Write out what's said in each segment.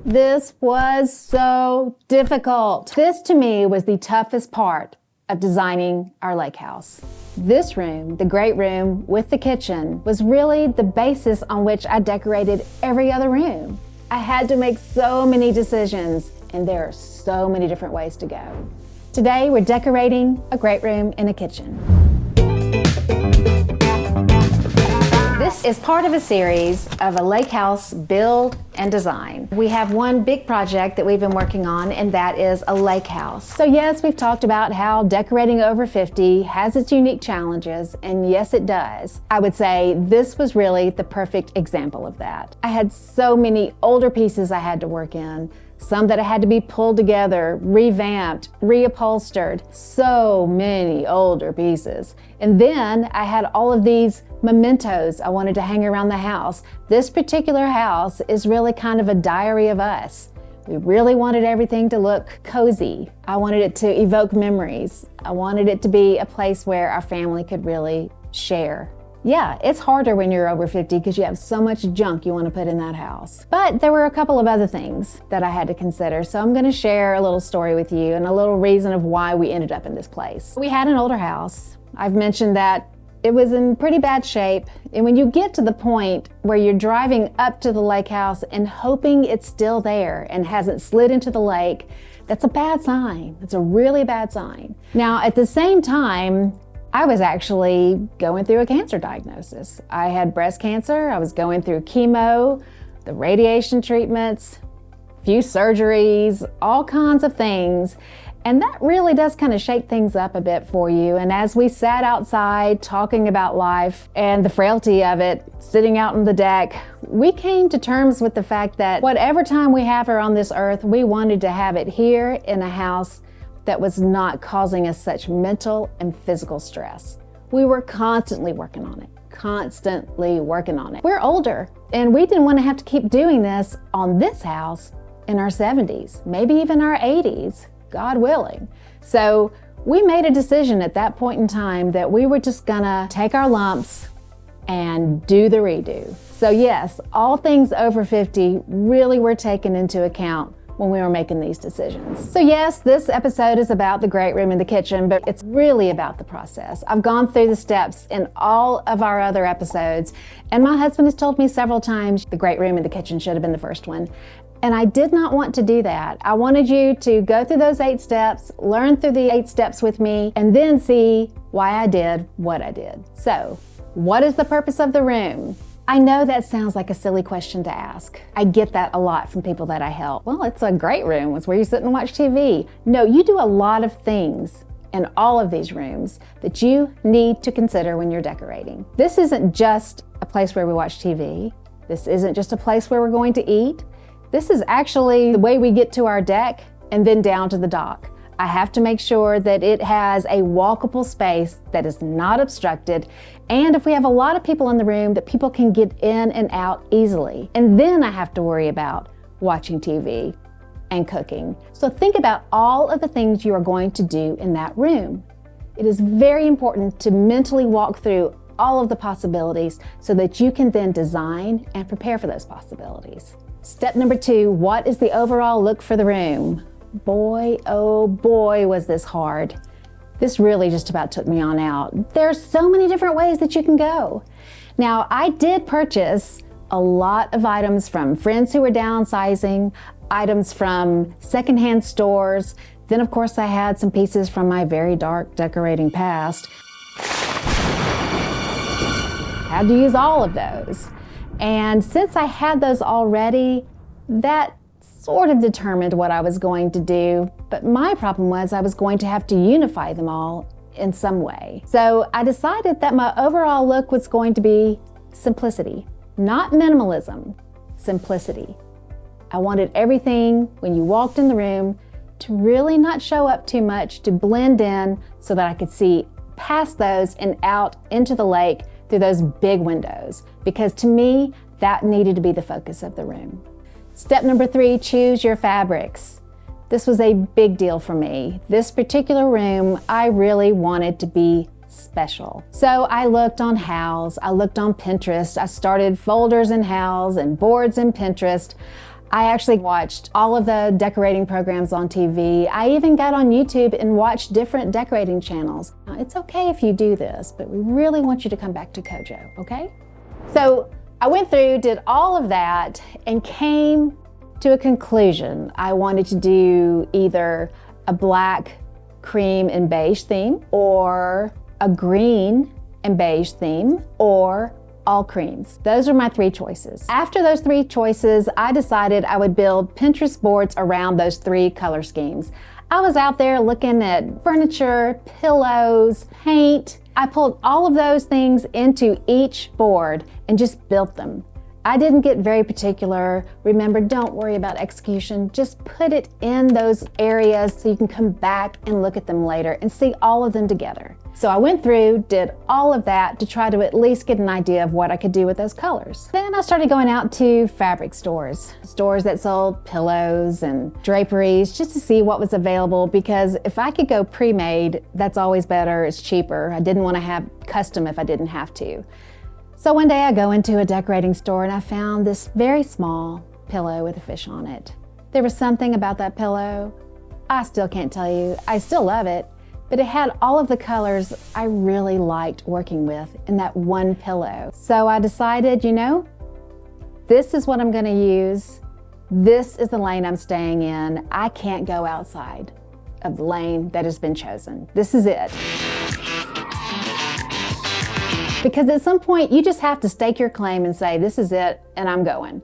This was so difficult. This to me was the toughest part of designing our lake house. This room, the great room with the kitchen, was really the basis on which I decorated every other room. I had to make so many decisions, and there are so many different ways to go. Today, we're decorating a great room and a kitchen. This is part of a series of a lake house build and design. We have one big project that we've been working on, and that is a lake house. So yes, we've talked about how decorating over 50 has its unique challenges, and yes, it does. I would say this was really the perfect example of that. I had so many older pieces I had to work in, some that had to be pulled together, revamped, reupholstered, so many older pieces. And then I had all of these mementos I wanted to hang around the house. This particular house is really kind of a diary of us. We really wanted everything to look cozy. I wanted it to evoke memories. I wanted it to be a place where our family could really share. Yeah, it's harder when you're over 50 because you have so much junk you want to put in that house. But there were a couple of other things that I had to consider, so I'm going to share a little story with you and a little reason of why we ended up in this place. We had an older house. I've mentioned that it was in pretty bad shape, and when you get to the point where you're driving up to the lake house and hoping it's still there and hasn't slid into the lake, that's a bad sign. It's a really bad sign. Now, at the same time, I was actually going through a cancer diagnosis. I had breast cancer, I was going through chemo, the radiation treatments, few surgeries, all kinds of things. And that really does kind of shake things up a bit for you. And as we sat outside talking about life and the frailty of it, sitting out on the deck, we came to terms with the fact that whatever time we have here on this earth, we wanted to have it here in a house that was not causing us such mental and physical stress. We were constantly working on it. We're older, and we didn't want to have to keep doing this on this house in our 70s, maybe even our 80s, God willing. So we made a decision at that point in time that we were just gonna take our lumps and do the redo. So yes, all things over 50 really were taken into account when we were making these decisions. So yes, this episode is about the great room and the kitchen, but it's really about the process. I've gone through the steps in all of our other episodes, and my husband has told me several times the great room and the kitchen should have been the first one. And I did not want to do that. I wanted you to go through those 8 steps, learn through the 8 steps with me, and then see why I did what I did. So, what is the purpose of the room? I know that sounds like a silly question to ask. I get that a lot from people that I help. Well, it's a great room. It's where you sit and watch TV. No, you do a lot of things in all of these rooms that you need to consider when you're decorating. This isn't just a place where we watch TV. This isn't just a place where we're going to eat. This is actually the way we get to our deck and then down to the dock. I have to make sure that it has a walkable space that is not obstructed, and if we have a lot of people in the room, that people can get in and out easily. And then I have to worry about watching TV and cooking. So think about all of the things you are going to do in that room. It is very important to mentally walk through all of the possibilities so that you can then design and prepare for those possibilities. Step number 2, what is the overall look for the room? Boy, oh boy, was this hard. This really just about took me on out. There are so many different ways that you can go. Now, I did purchase a lot of items from friends who were downsizing, items from secondhand stores. Then, of course, I had some pieces from my very dark decorating past. Had to use all of those. And since I had those already, that sort of determined what I was going to do, but my problem was I was going to have to unify them all in some way. So I decided that my overall look was going to be simplicity, not minimalism, simplicity. I wanted everything, when you walked in the room, to really not show up too much, to blend in so that I could see past those and out into the lake through those big windows, because to me, that needed to be the focus of the room. Step number 3, choose your fabrics. This was a big deal for me. This particular room, I really wanted to be special. So I looked on Houzz, I looked on Pinterest, I started folders in Houzz and boards in Pinterest. I actually watched all of the decorating programs on TV. I even got on YouTube and watched different decorating channels. Now, it's okay if you do this, but we really want you to come back to KOJO, okay? So I went through, did all of that, and came to a conclusion. I wanted to do either a black, cream, and beige theme, or a green and beige theme, or all creams. Those are my three choices. After those three choices, I decided I would build Pinterest boards around those three color schemes. I was out there looking at furniture, pillows, paint. I pulled all of those things into each board and just built them. I didn't get very particular. Remember, don't worry about execution. Just put it in those areas so you can come back and look at them later and see all of them together. So I went through, did all of that to try to at least get an idea of what I could do with those colors. Then I started going out to fabric stores that sold pillows and draperies, just to see what was available, because if I could go pre-made, that's always better, it's cheaper. I didn't want to have custom if I didn't have to. So one day I go into a decorating store and I found this very small pillow with a fish on it. There was something about that pillow, I still can't tell you. I still love it, but it had all of the colors I really liked working with in that one pillow. So I decided, you know, this is what I'm gonna use. This is the lane I'm staying in. I can't go outside of the lane that has been chosen. This is it. Because at some point, you just have to stake your claim and say, this is it, and I'm going.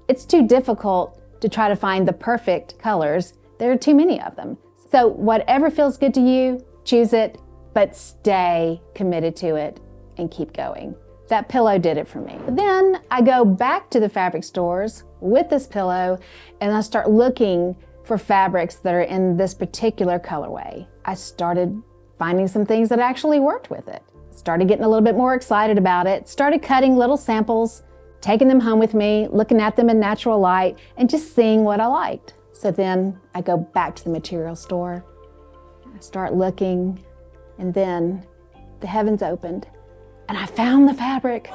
It's too difficult to try to find the perfect colors. There are too many of them. So whatever feels good to you, choose it, but stay committed to it and keep going. That pillow did it for me. But then I go back to the fabric stores with this pillow, and I start looking for fabrics that are in this particular colorway. I started finding some things that actually worked with it. Started getting a little bit more excited about it, started cutting little samples, taking them home with me, looking at them in natural light, and just seeing what I liked. So then I go back to the material store, I start looking, and then the heavens opened, and I found the fabric.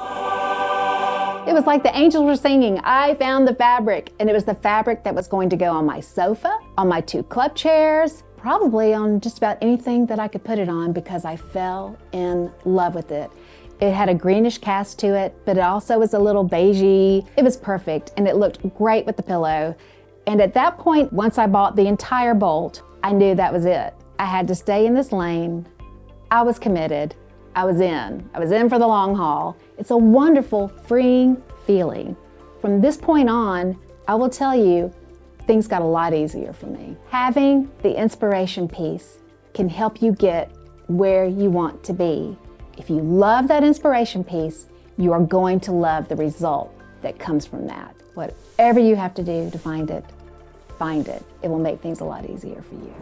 It was like the angels were singing, I found the fabric, and it was the fabric that was going to go on my sofa, on my 2 club chairs, probably on just about anything that I could put it on, because I fell in love with it. It had a greenish cast to it, but it also was a little beigey. It was perfect, and it looked great with the pillow. And at that point, once I bought the entire bolt, I knew that was it. I had to stay in this lane. I was committed. I was in for the long haul. It's a wonderful, freeing feeling. From this point on, I will tell you, things got a lot easier for me. Having the inspiration piece can help you get where you want to be. If you love that inspiration piece, you are going to love the result that comes from that. Whatever you have to do to find it, find it. It will make things a lot easier for you.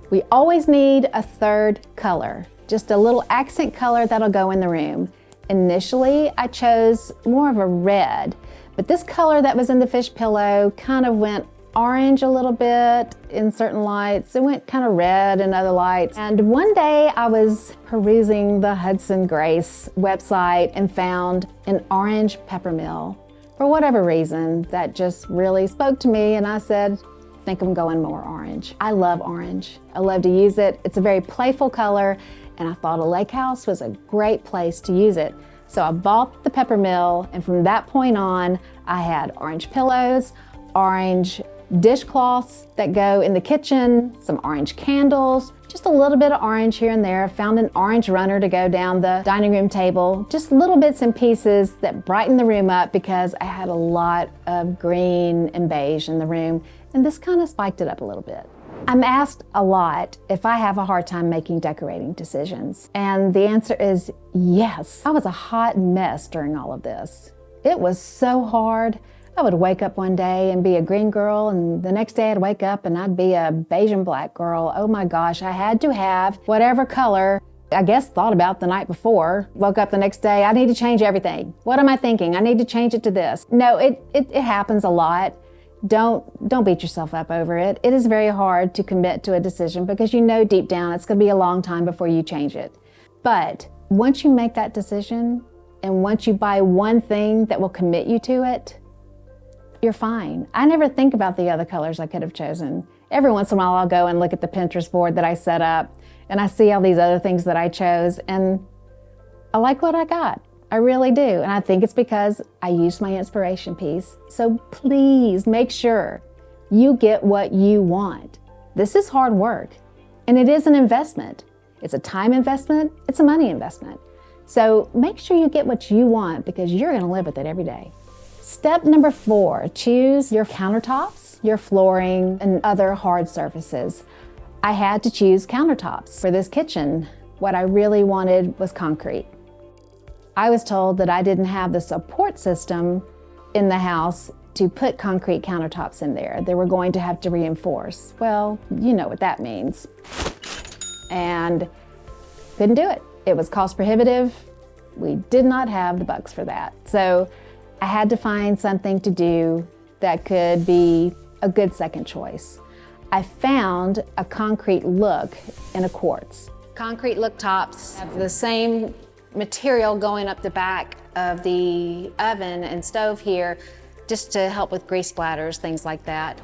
We always need a third color, just a little accent color that'll go in the room. Initially, I chose more of a red, but this color that was in the fish pillow kind of went orange a little bit in certain lights. It went kind of red in other lights. And one day I was perusing the Hudson Grace website and found an orange peppermill. For whatever reason, that just really spoke to me, and I said, I think I'm going more orange. I love orange. I love to use it. It's a very playful color, and I thought a lake house was a great place to use it. So I bought the peppermill, and from that point on, I had orange pillows, orange dishcloths that go in the kitchen, some orange candles, just a little bit of orange here and there. I found an orange runner to go down the dining room table, just little bits and pieces that brighten the room up, because I had a lot of green and beige in the room, and this kind of spiked it up a little bit. I'm asked a lot if I have a hard time making decorating decisions, and the answer is yes. I was a hot mess during all of this. It was so hard. I would wake up one day and be a green girl, and the next day I'd wake up and I'd be a beige and black girl. Oh my gosh, I had to have whatever color I guess thought about the night before. Woke up the next day, I need to change everything. What am I thinking? I need to change it to this. No, it happens a lot. Don't beat yourself up over it. It is very hard to commit to a decision, because you know deep down it's gonna be a long time before you change it. But once you make that decision, and once you buy one thing that will commit you to it, you're fine. I never think about the other colors I could have chosen. Every once in a while I'll go and look at the Pinterest board that I set up and I see all these other things that I chose and I like what I got. I really do. And I think it's because I used my inspiration piece. So please make sure you get what you want. This is hard work and it is an investment. It's a time investment, it's a money investment. So make sure you get what you want because you're gonna live with it every day. Step number 4, choose your countertops, your flooring, and other hard surfaces. I had to choose countertops for this kitchen. What I really wanted was concrete. I was told that I didn't have the support system in the house to put concrete countertops in there. They were going to have to reinforce. Well, you know what that means. And couldn't do it. It was cost prohibitive. We did not have the bucks for that. So I had to find something to do that could be a good second choice. I found a concrete look in a quartz. Concrete look tops have the same material going up the back of the oven and stove here just to help with grease splatters, things like that.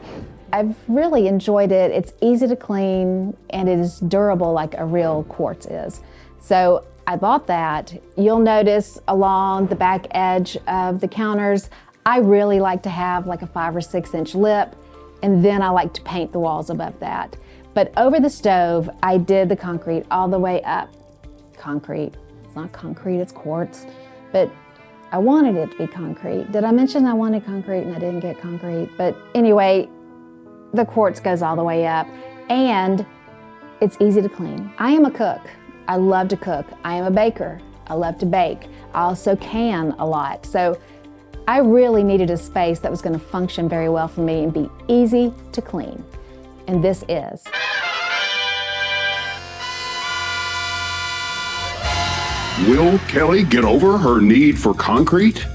I've really enjoyed it. It's easy to clean and it is durable like a real quartz is. So I bought that. You'll notice along the back edge of the counters, I really like to have like a 5 or 6 inch lip, and then I like to paint the walls above that. But over the stove, I did the concrete all the way up. Concrete, it's not concrete, it's quartz, but I wanted it to be concrete. Did I mention I wanted concrete and I didn't get concrete? But anyway, the quartz goes all the way up and it's easy to clean. I am a cook. I love to cook. I am a baker. I love to bake. I also can a lot. So I really needed a space that was going to function very well for me and be easy to clean. And this is. Will Kelley get over her need for concrete?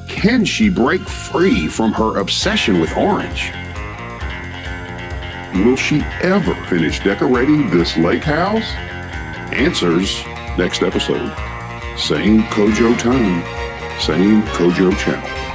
Can she break free from her obsession with orange? Will she ever finish decorating this lake house? Answers next episode. Same KOJO time, same KOJO channel.